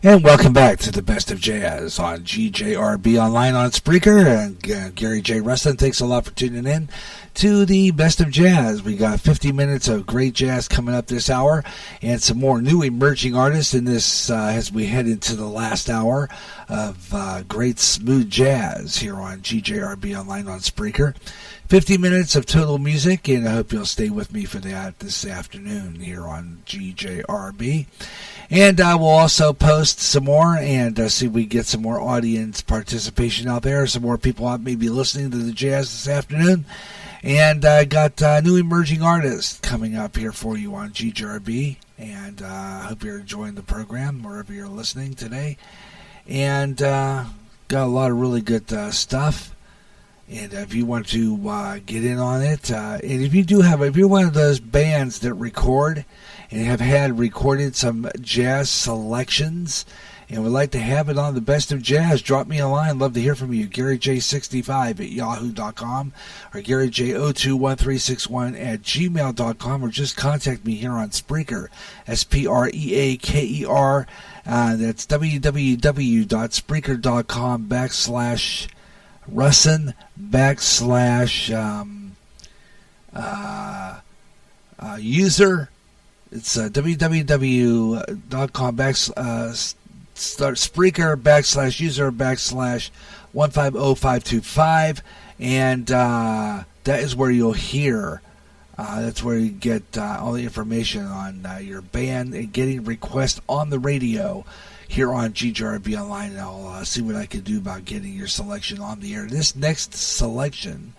And welcome back to the Best of Jazz on GJRB Online on Spreaker. And Gary J. Rustin, thanks a lot for tuning in to the Best of Jazz. We got 50 minutes of great jazz coming up this hour and some more new emerging artists in this as we head into the last hour of great smooth jazz here on GJRB Online on Spreaker. 50 minutes of total music, and I hope you'll stay with me for that this afternoon here on GJRB. And I will also post some more and see if we get some more audience participation out there, some more people out maybe listening to the jazz this afternoon. And I got new emerging artists coming up here for you on GJRB. And I hope you're enjoying the program wherever you're listening today. And got a lot of really good stuff. And if you want to get in on it, and if you're one of those bands that record and have had recorded some jazz selections and would like to have it on the Best of Jazz, drop me a line. Love to hear from you. GaryJ65 at yahoo.com or GaryJ021361 at gmail.com, or just contact me here on Spreaker, Spreaker. That's www.spreaker.com/Russin /user. It's www.com Spreaker /user /150-525, and that is where you'll hear. That's where you get all the information on your band and getting requests on the radio here on GJRB Online, and I'll see what I can do about getting your selection on the air. This next selection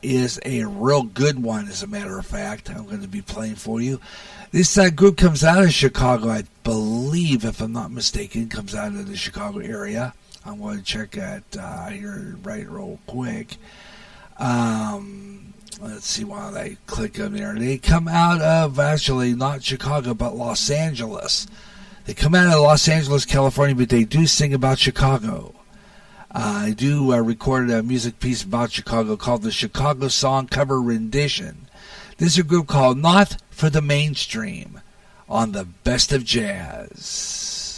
is a real good one, as a matter of fact. I'm going to be playing for you. This group comes out of Chicago, I believe, if I'm not mistaken, comes out of the Chicago area. I'm going to check that here right real quick. Let's see while I click on there. They come out of, actually, not Chicago, but Los Angeles. They come out of Los Angeles, California, but they do sing about Chicago. I do record a music piece about Chicago called the Chicago Song Cover Rendition. This is a group called Not for the Mainstream on the Best of Jazz.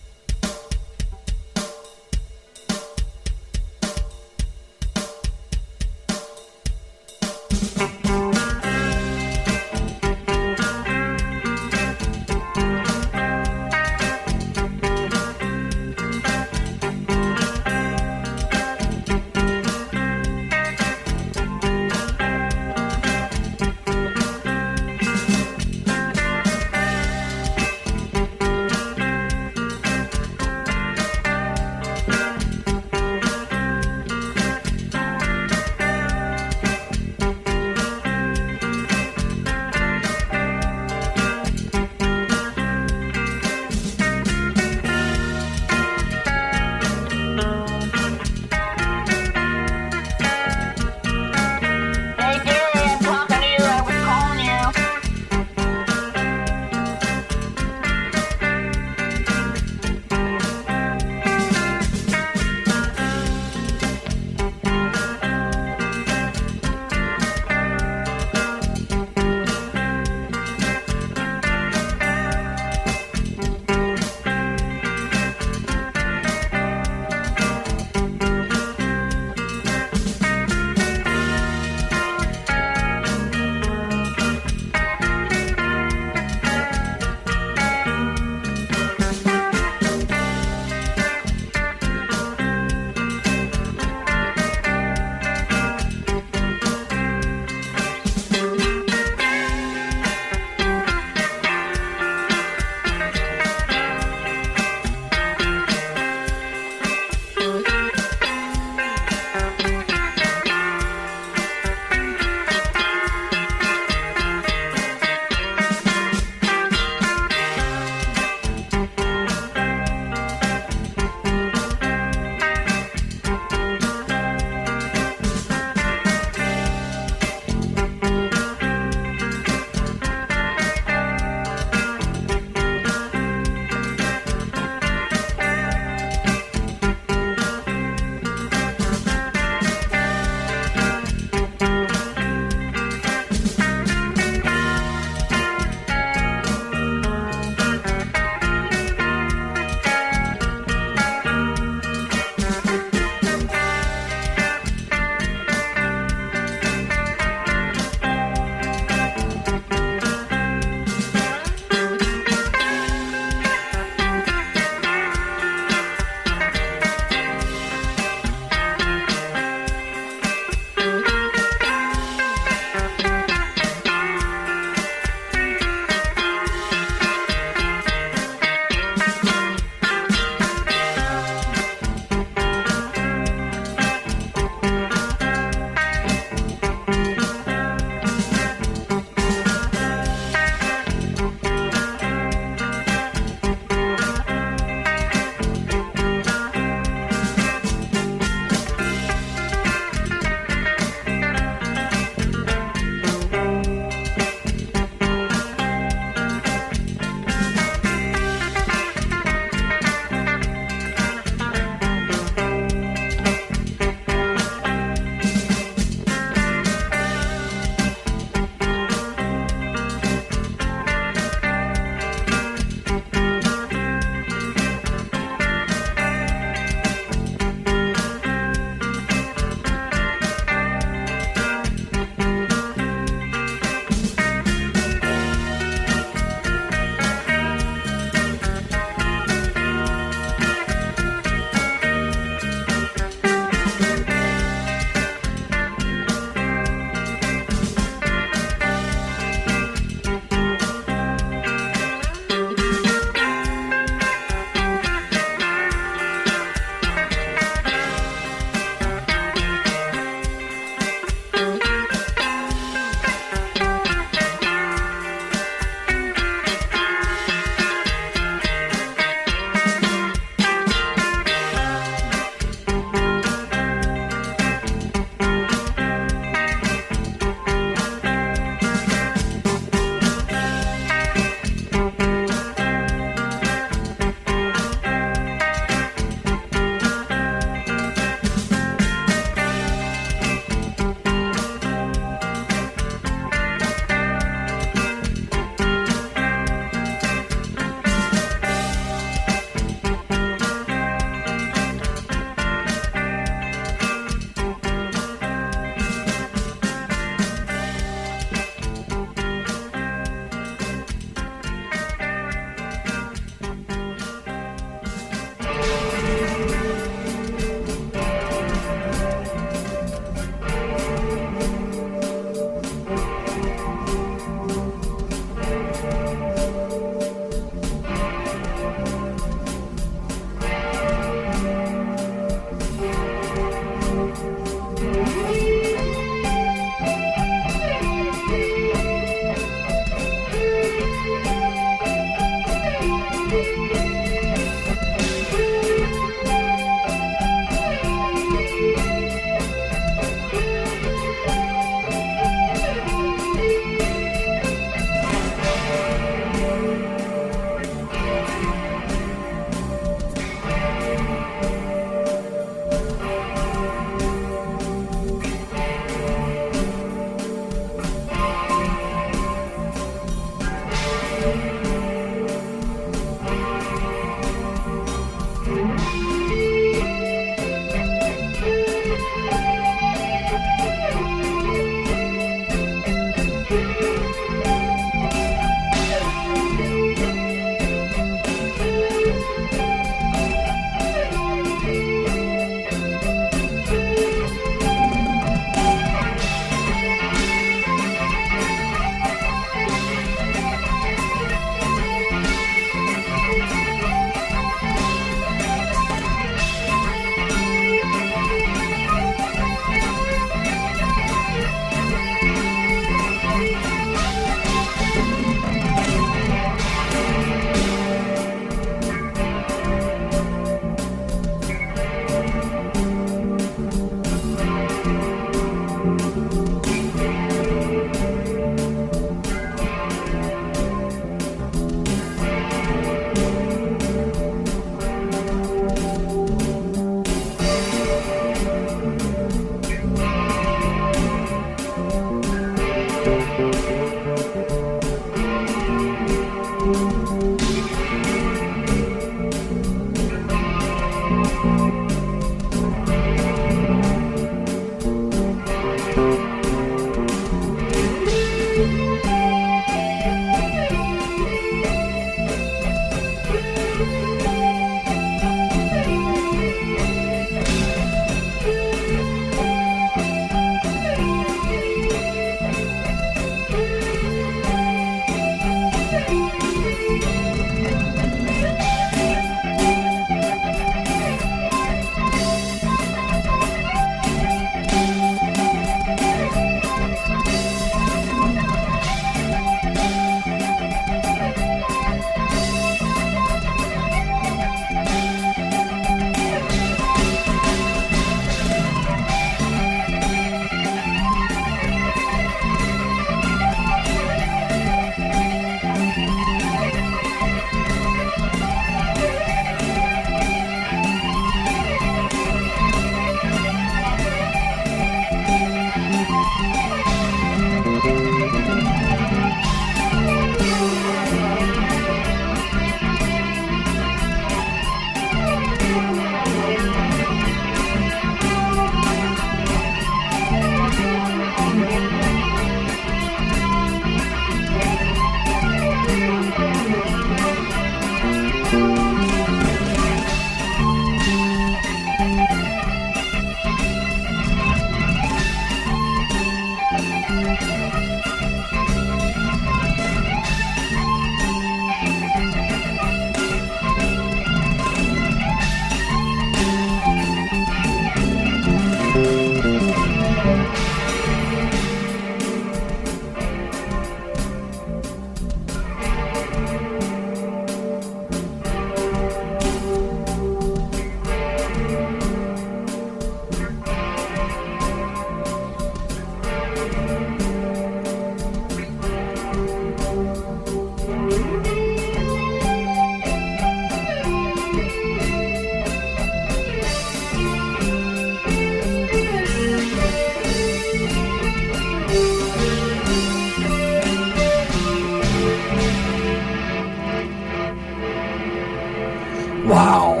Wow.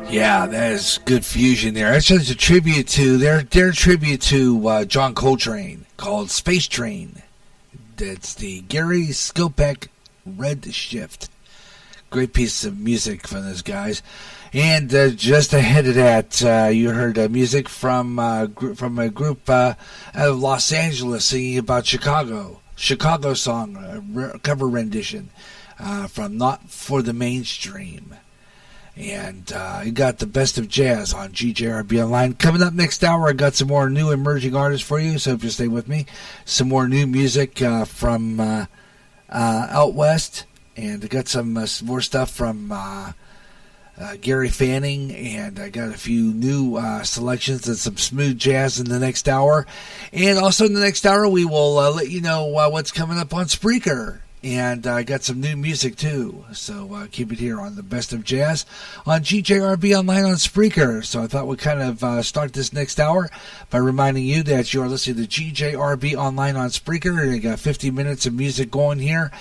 Yeah, that is good fusion there. That's just a tribute to their tribute to John Coltrane called Space Train. That's the Gary Skopek Red Shift. Great piece of music from those guys. And just ahead of that, you heard music from a group out of Los Angeles singing about Chicago song, cover rendition from Not For the Mainstream. And you got the best of jazz on GJRB Online. Coming up next hour, I got some more new emerging artists for you, so if you stay with me. Some more new music from out west, and I got some more stuff from Gary Fanning, and I got a few new selections and some smooth jazz in the next hour. And also in the next hour, we will let you know what's coming up on Spreaker. And I got some new music, too. So keep it here on the Best of Jazz on GJRB Online on Spreaker. So I thought we'd kind of start this next hour by reminding you that you're listening to GJRB Online on Spreaker. And you got 50 minutes of music going here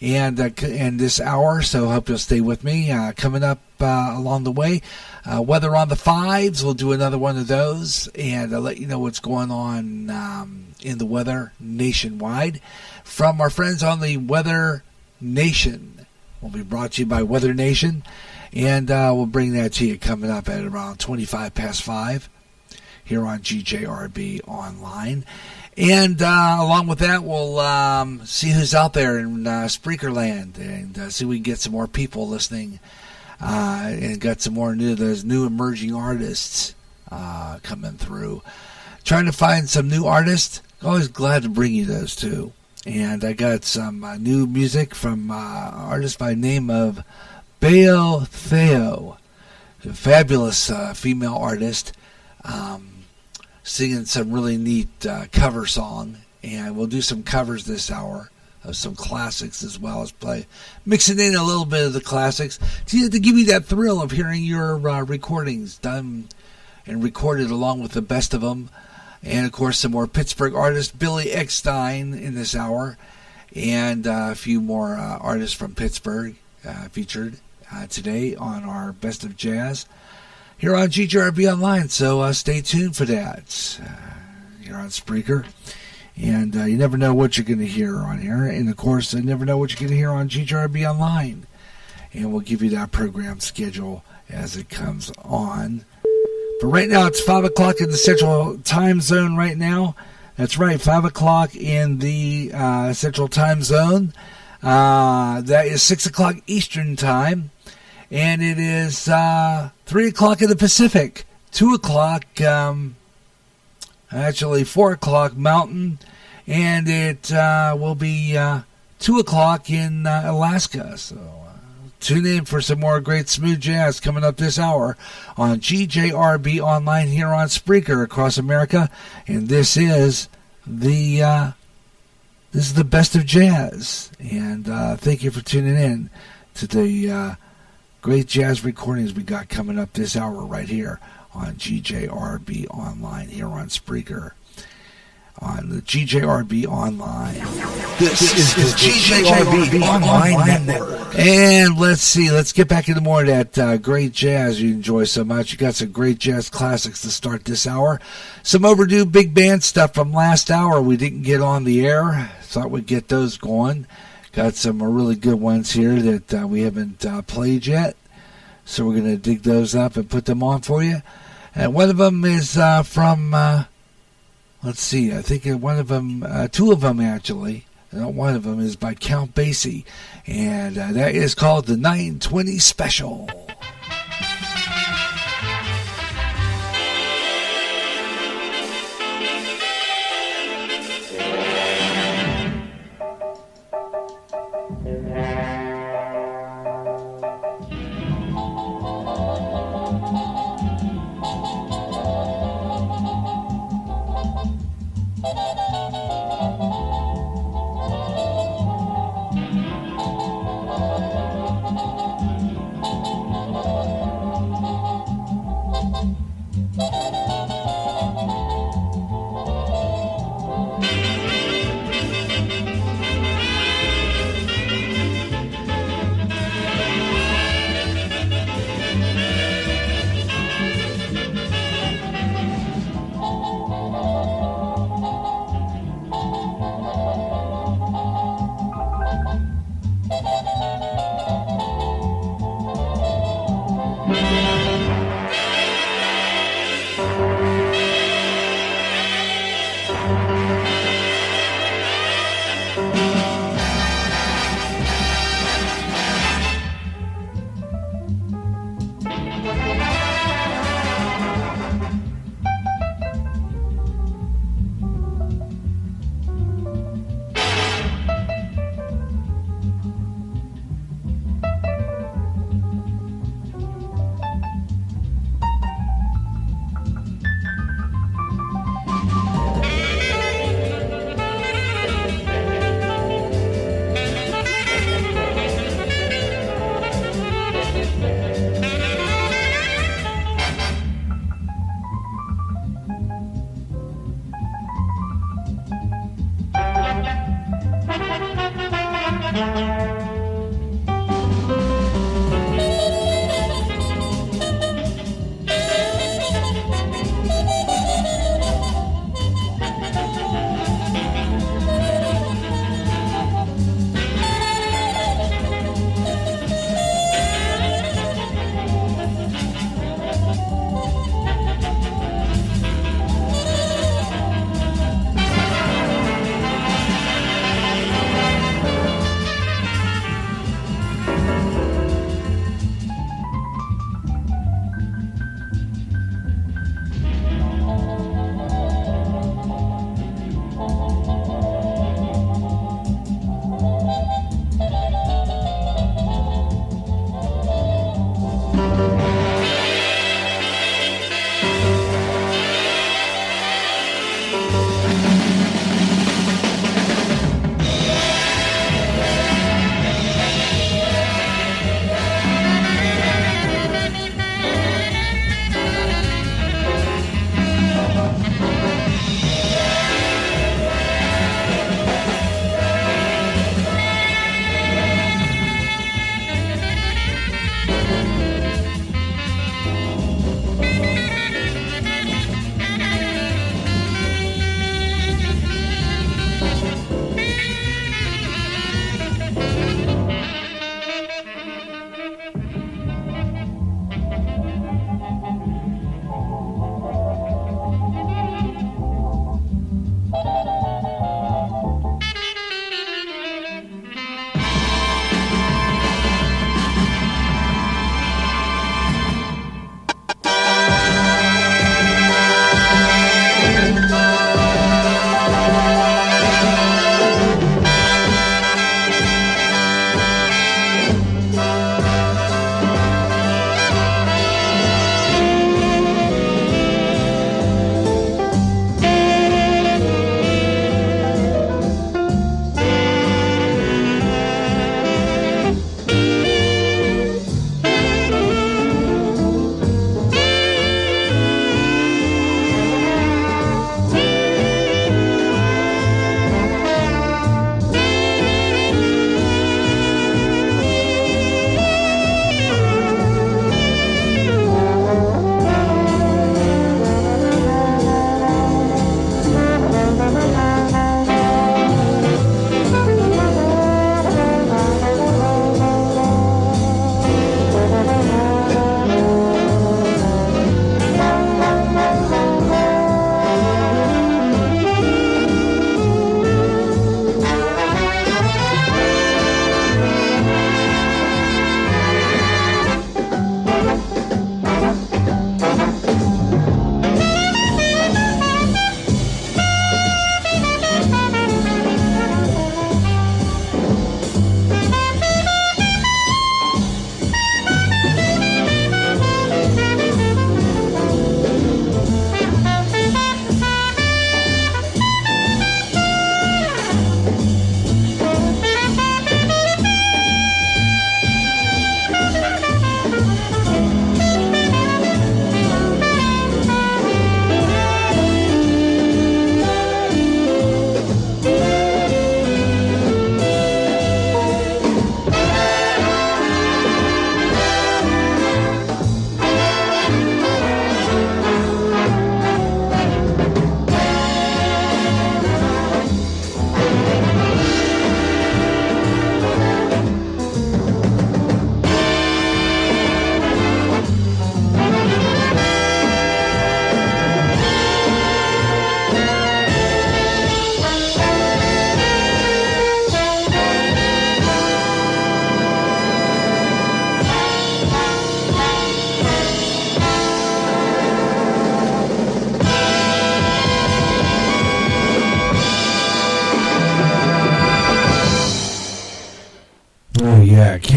and this hour. So I hope you'll stay with me. Coming up along the way, Weather on the Fives. We'll do another one of those. And I'll let you know what's going on in the weather nationwide. From our friends on the Weather Nation. Will be brought to you by Weather Nation. And we'll bring that to you coming up at around 25 past 5 here on GJRB Online. And along with that, we'll see who's out there in Spreaker Land and see if we can get some more people listening. And got some more those new emerging artists coming through. Trying to find some new artists. Always glad to bring you those too. And I got some new music from artist by the name of Bayo Theo, a fabulous female artist, singing some really neat cover song. And we'll do some covers this hour of some classics as well as mixing in a little bit of the classics to give you that thrill of hearing your recordings done and recorded along with the best of them. And, of course, some more Pittsburgh artists, Billy Eckstein in this hour, and a few more artists from Pittsburgh featured today on our Best of Jazz here on GJRB Online. So stay tuned for that here on Spreaker. And you never know what you're going to hear on here. And, of course, you never know what you're going to hear on GJRB Online. And we'll give you that program schedule as it comes on. But right now, it's 5 o'clock in the Central Time Zone right now. That's right, 5 o'clock in the Central Time Zone. That is 6 o'clock Eastern Time. And it is 3 o'clock in the Pacific. 2 o'clock, actually 4 o'clock Mountain. And it will be 2 o'clock in Alaska. So tune in for some more great smooth jazz coming up this hour on GJRB Online here on Spreaker across America. And this is the Best of Jazz. And thank you for tuning in to the great jazz recordings we got coming up this hour right here on GJRB Online here on Spreaker. On the GJRB Online. This is the GJRB Online Network. And let's get back into more of that great jazz you enjoy so much. You got some great jazz classics to start this hour. Some overdue big band stuff from last hour we didn't get on the air. Thought we'd get those going. Got some really good ones here that we haven't played yet. So we're going to dig those up and put them on for you. And one of them is from... let's see, I think one of them, two of them actually, one of them is by Count Basie, and that is called the 920 Special.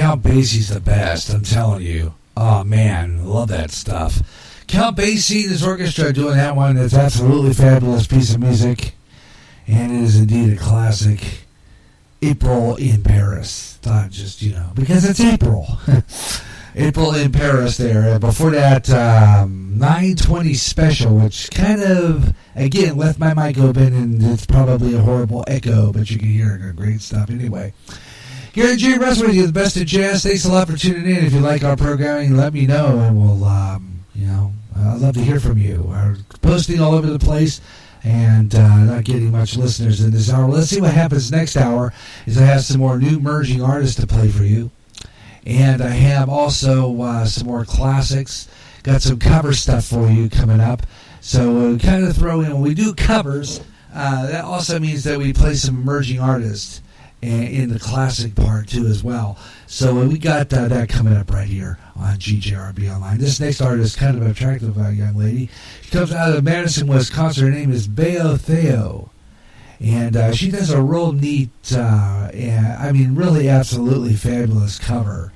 Count Basie's the best, I'm telling you. Oh, man, love that stuff. Count Basie and his orchestra doing that one. It's absolutely fabulous piece of music. And it is indeed a classic. April in Paris. Thought just, because it's April. April in Paris there. And before that, 920 Special, which kind of, again, left my mic open, and it's probably a horrible echo, but you can hear it. Great stuff anyway. Gary J. Russ with you, the best of jazz. Thanks a lot for tuning in. If you like our programming, let me know, and we'll, I'd love to hear from you. We're posting all over the place, and not getting much listeners in this hour. Let's see what happens next hour. Is I have some more new emerging artists to play for you, and I have also some more classics. Got some cover stuff for you coming up. So we'll kind of throw in, when we do covers, that also means that we play some emerging artists in the classic part too as well. So we got that coming up right here on GJRB Online. This next artist is kind of an attractive young lady. She comes out of Madison, Wisconsin. Her name is Bayo Theo. And she does a real neat, really absolutely fabulous cover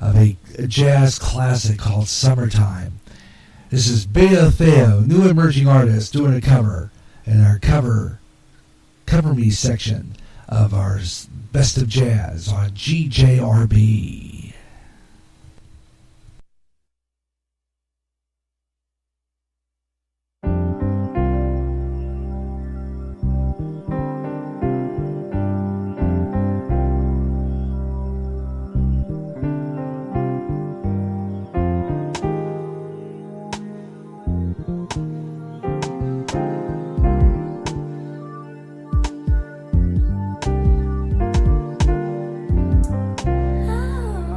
of a jazz classic called Summertime. This is Bayo Theo, new emerging artist, doing a cover in our Cover Me section of our Best of Jazz on GJRB. Oh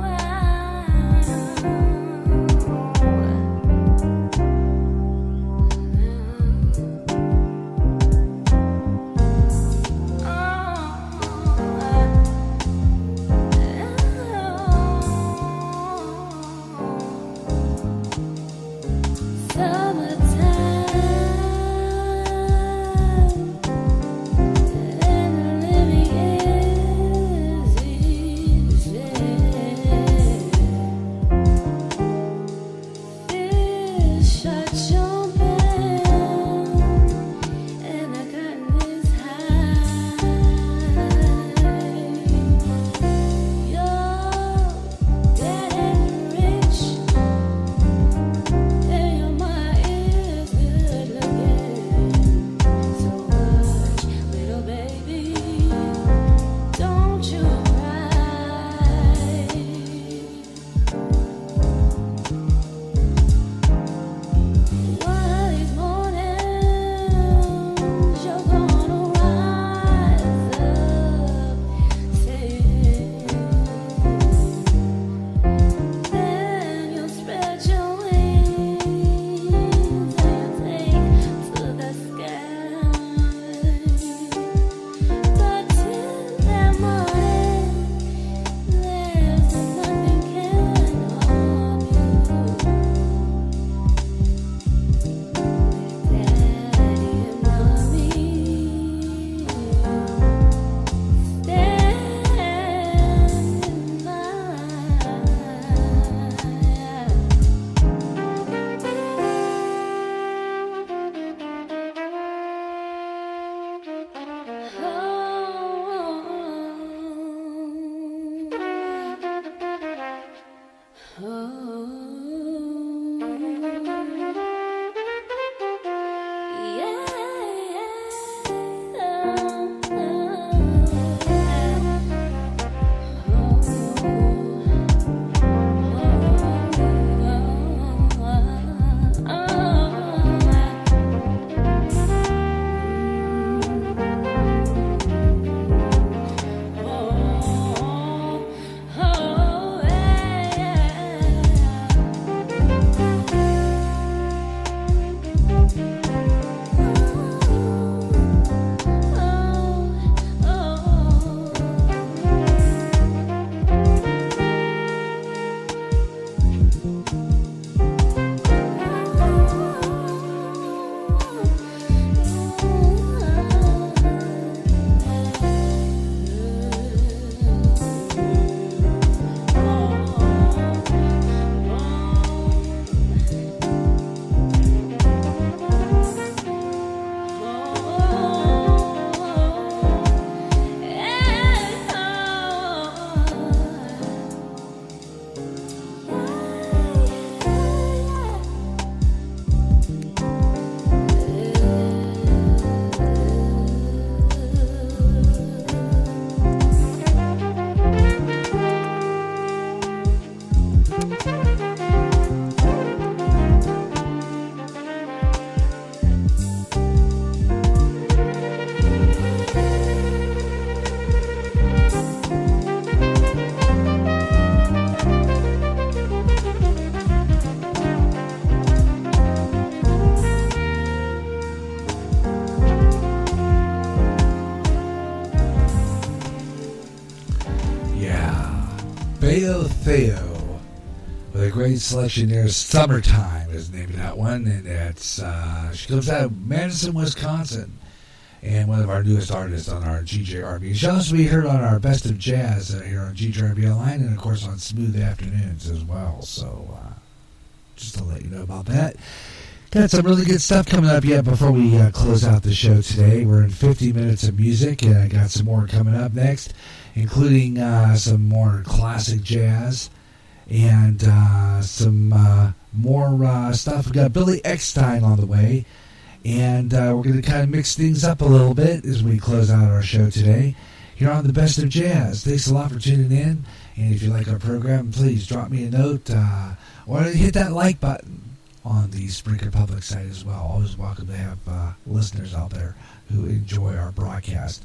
Theo Theo with a great selection there. Summertime is the name of that one, and it's she comes out of Madison, Wisconsin, and one of our newest artists on our GJRB shows. We heard on our Best of Jazz here on GJRB Online, and of course on Smooth Afternoons as well. So just to let you know about that. Got some really good stuff coming up yet before we close out the show today. We're in 50 minutes of music, and I got some more coming up next, including some more classic jazz and some more stuff. We got Billy Eckstein on the way, and we're going to kind of mix things up a little bit as we close out our show today here on the Best of Jazz. Thanks a lot for tuning in, and if you like our program, please drop me a note or hit that like button on the Spreaker Public site as well. Always welcome to have listeners out there who enjoy our broadcast.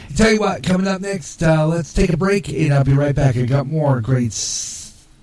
I tell you what, coming up next, let's take a break, and I'll be right back. I got more great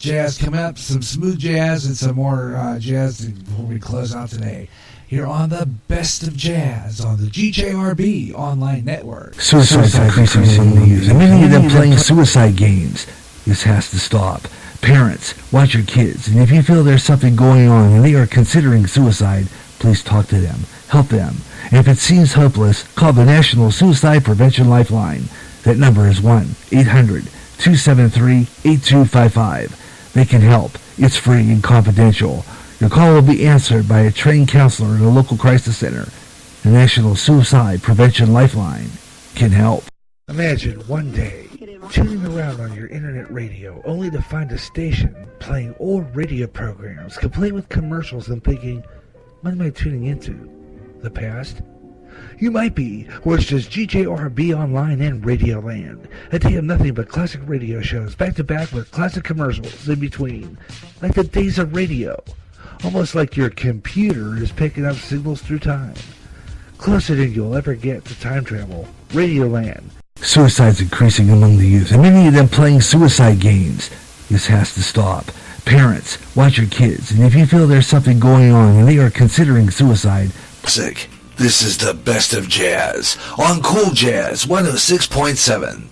jazz coming up, some smooth jazz and some more jazz before we close out today here on the Best of Jazz on the GJRB Online Network. Suicide's increasing among the youth, and many of them playing suicide games. This has to stop. Parents, watch your kids, and if you feel there's something going on and they are considering suicide, please talk to them, help them. And if it seems hopeless, call the National Suicide Prevention Lifeline. That number is 1-800-273-8255. They can help. It's free and confidential. Your call will be answered by a trained counselor in a local crisis center. The National Suicide Prevention Lifeline can help. Imagine one day tuning around on your internet radio only to find a station playing old radio programs complete with commercials and thinking, what am I tuning into? The past? You might be, or it's just GJRB Online and Radio Land. A day of nothing but classic radio shows back to back with classic commercials in between. Like the days of radio. Almost like your computer is picking up signals through time. Closer than you'll ever get to time travel. Radio Land. Suicide's increasing among the youth, and many of them playing suicide games. This has to stop. Parents, watch your kids, and if you feel there's something going on and they are considering suicide, This is the Best of Jazz on Cool Jazz 106.7.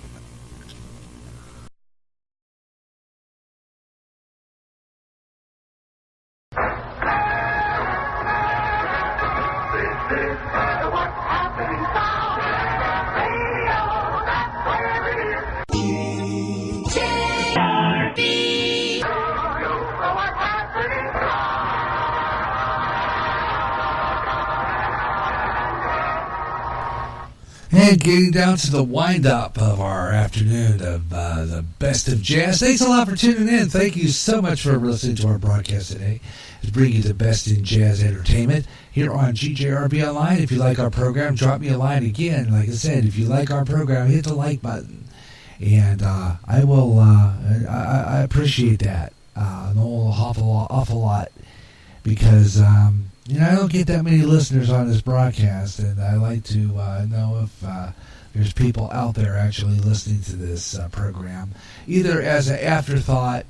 And getting down to the wind-up of our afternoon of the Best of Jazz. Thanks a lot for tuning in. Thank you so much for listening to our broadcast today. It's bringing you the best in jazz entertainment here on GJRB Online. If you like our program, drop me a line again. Like I said, if you like our program, hit the like button. And I will. I appreciate that an awful lot because I don't get that many listeners on this broadcast, and I like to know if there's people out there actually listening to this program, either as an afterthought,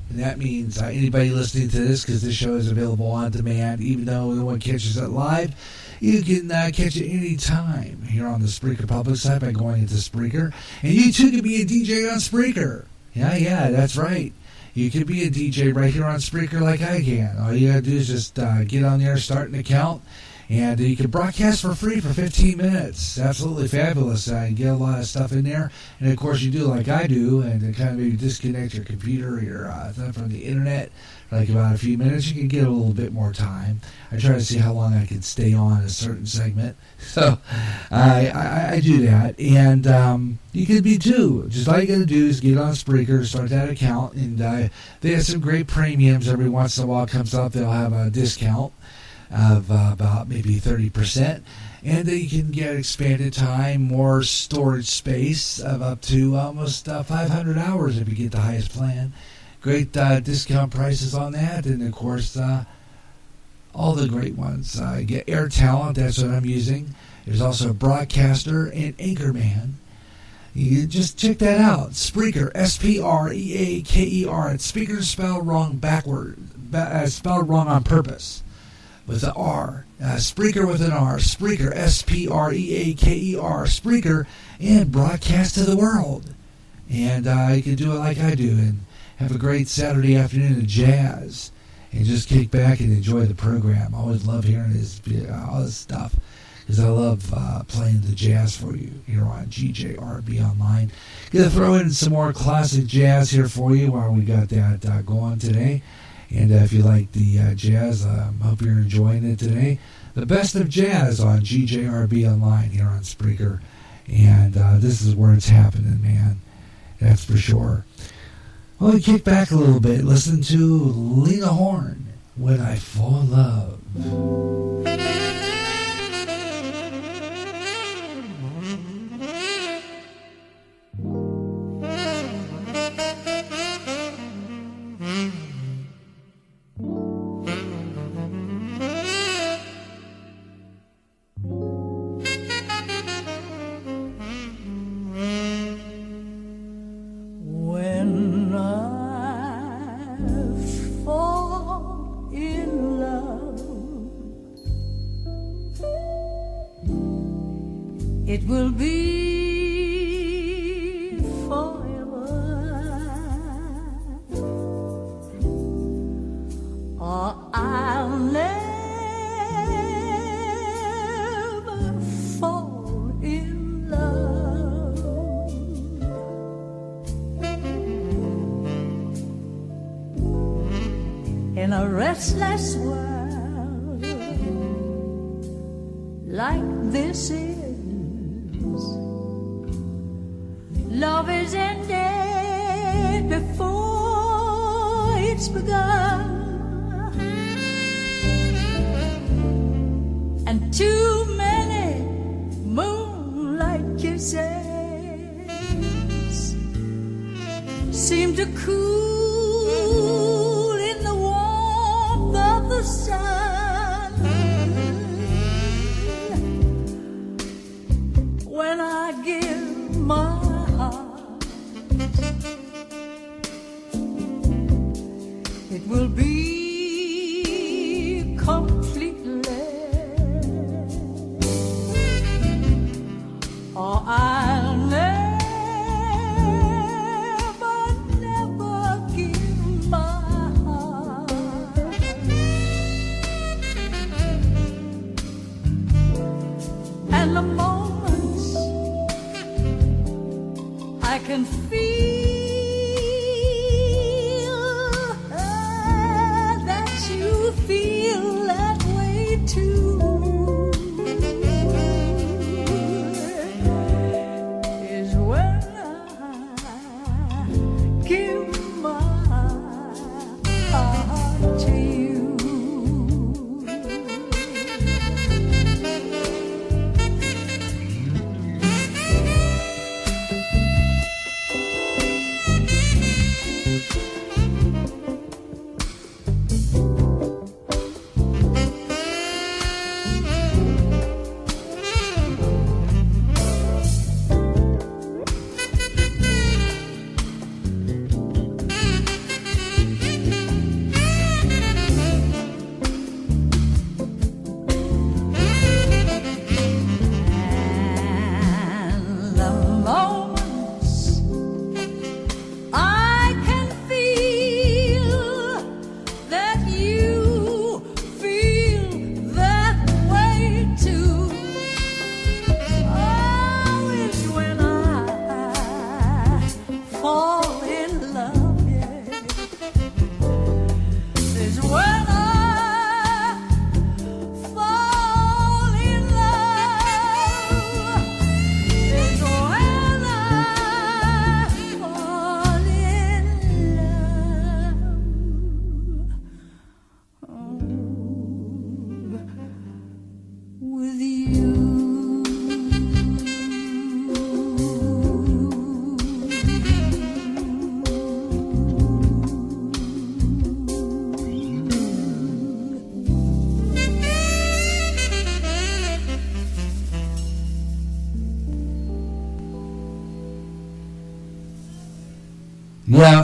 and that means anybody listening to this, because this show is available on demand, even though no one catches it live, you can catch it any time here on the Spreaker Public site by going into Spreaker, and you too can be a DJ on Spreaker. Yeah, that's right. You can be a DJ right here on Spreaker like I can. All you got to do is just get on there, start an account, and you can broadcast for free for 15 minutes. Absolutely fabulous. You get a lot of stuff in there. And, of course, you do like I do, and then kind of maybe disconnect your computer or your stuff from the internet for like about a few minutes. You can get a little bit more time. I try to see how long I can stay on a certain segment. So I do that. And you can be too. Just all you got to do is get on Spreaker, start that account, and they have some great premiums. Every once in a while it comes up, they'll have a discount of about maybe 30%. And then you can get expanded time, more storage space of up to almost 500 hours if you get the highest plan. Great discount prices on that. And, of course, all the great ones. Get Air Talent, that's what I'm using. There's also Broadcaster and Anchorman. You just check that out. Spreaker, Spreaker. It's Spreaker spelled wrong spelled wrong on purpose with the R. Spreaker with an R. Spreaker, Spreaker. Spreaker, and broadcast to the world. And you can do it like I do. And have a great Saturday afternoon of jazz and just kick back and enjoy the program. I always love hearing all this stuff because I love playing the jazz for you here on GJRB Online. Gonna throw in some more classic jazz here for you while we got that going today. And if you like the jazz, I hope you're enjoying it today. The best of jazz on GJRB Online here on Spreaker. And this is where it's happening, man. That's for sure. Well, we kick back a little bit. Listen to Lena Horne, When I Fall in Love. It will be forever, or I'll never fall in love. In a restless world like this is, love is ended before it's begun, and too many moonlight kisses seem to cool in the warmth of the sun. When I give my heart, it will be completely, or I'll never give my heart. And the moments I can feel that you feel that way too, is when I give my heart to you.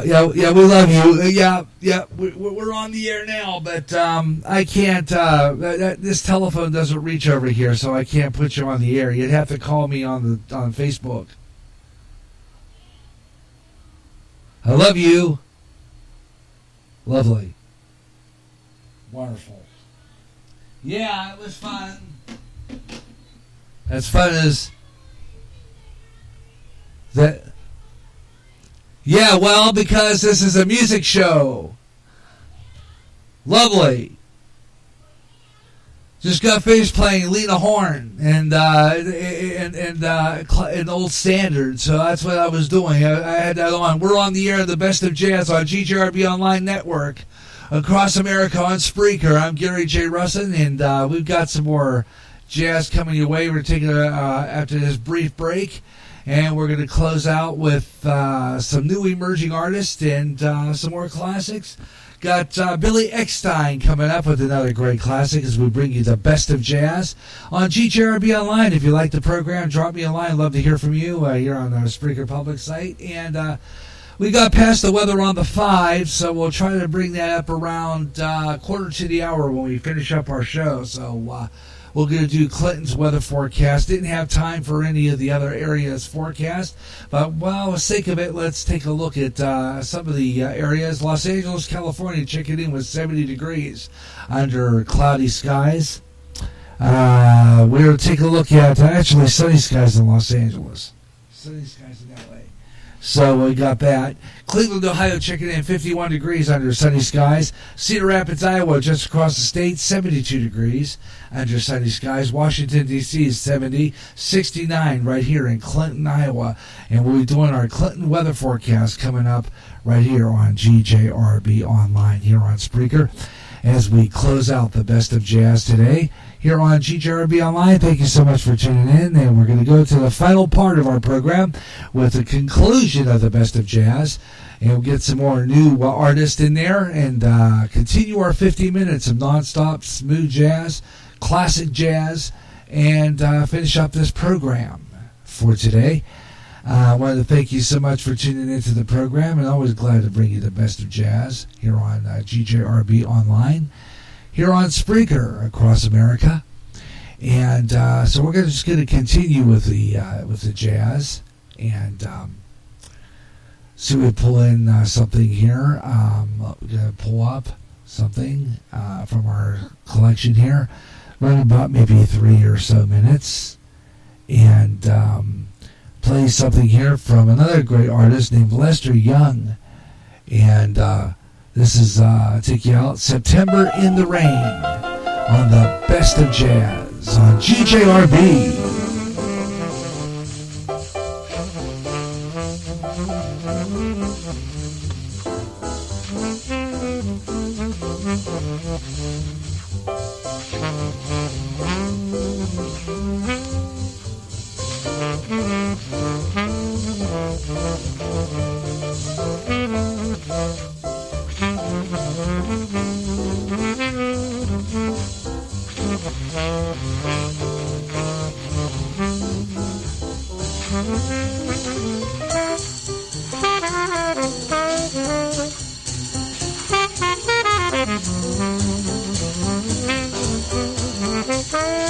Yeah, we love you. We're on the air now, but I can't. This telephone doesn't reach over here, so I can't put you on the air. You'd have to call me on Facebook. I love you. Lovely. Wonderful. Yeah, it was fun. As fun as that. Yeah, well, because this is a music show. Lovely. Just got finished playing Lena Horne and old standard, so that's what I was doing. I had that on. We're on the air of the Best of Jazz on GJRB Online Network across America on Spreaker. I'm Gary J. Russin, and we've got some more jazz coming your way. We're taking after this brief break, and we're going to close out with some new emerging artists and some more classics. Got Billy Eckstein coming up with another great classic as we bring you the Best of Jazz on GJRB Online. If you like the program, drop me a line. Love to hear from you here on our Spreaker Public site. And we got past the weather on the 5, so we'll try to bring that up around quarter to the hour when we finish up our show. So we're going to do Clinton's weather forecast. Didn't have time for any of the other areas' forecast, but well, for the sake of it, let's take a look at some of the areas. Los Angeles, California, checking in with 70 degrees under cloudy skies. We're going to take a look at actually sunny skies in Los Angeles. Sunny skies in LA. So we got that. Cleveland, Ohio, checking in 51 degrees under sunny skies. Cedar Rapids, Iowa, just across the state, 72 degrees under sunny skies. Washington, D.C. is 70, 69 right here in Clinton, Iowa. And we'll be doing our Clinton weather forecast coming up right here on GJRB Online here on Spreaker as we close out the Best of Jazz today here on GJRB Online. Thank you so much for tuning in, and we're going to go to the final part of our program with the conclusion of the Best of Jazz, and we'll get some more new artists in there and continue our 50 minutes of nonstop smooth jazz, classic jazz, and finish up this program for today. I wanted to thank you so much for tuning into the program, and always glad to bring you the Best of Jazz here on GJRB Online, here on Spreaker across America. And so we're just going to continue with the jazz and see if we pull in something here. We're going to pull up something from our collection here, run about maybe 3 or so minutes, and play something here from another great artist named Lester Young. And this is take you out September in the Rain on the Best of Jazz on GJRB. Thank you.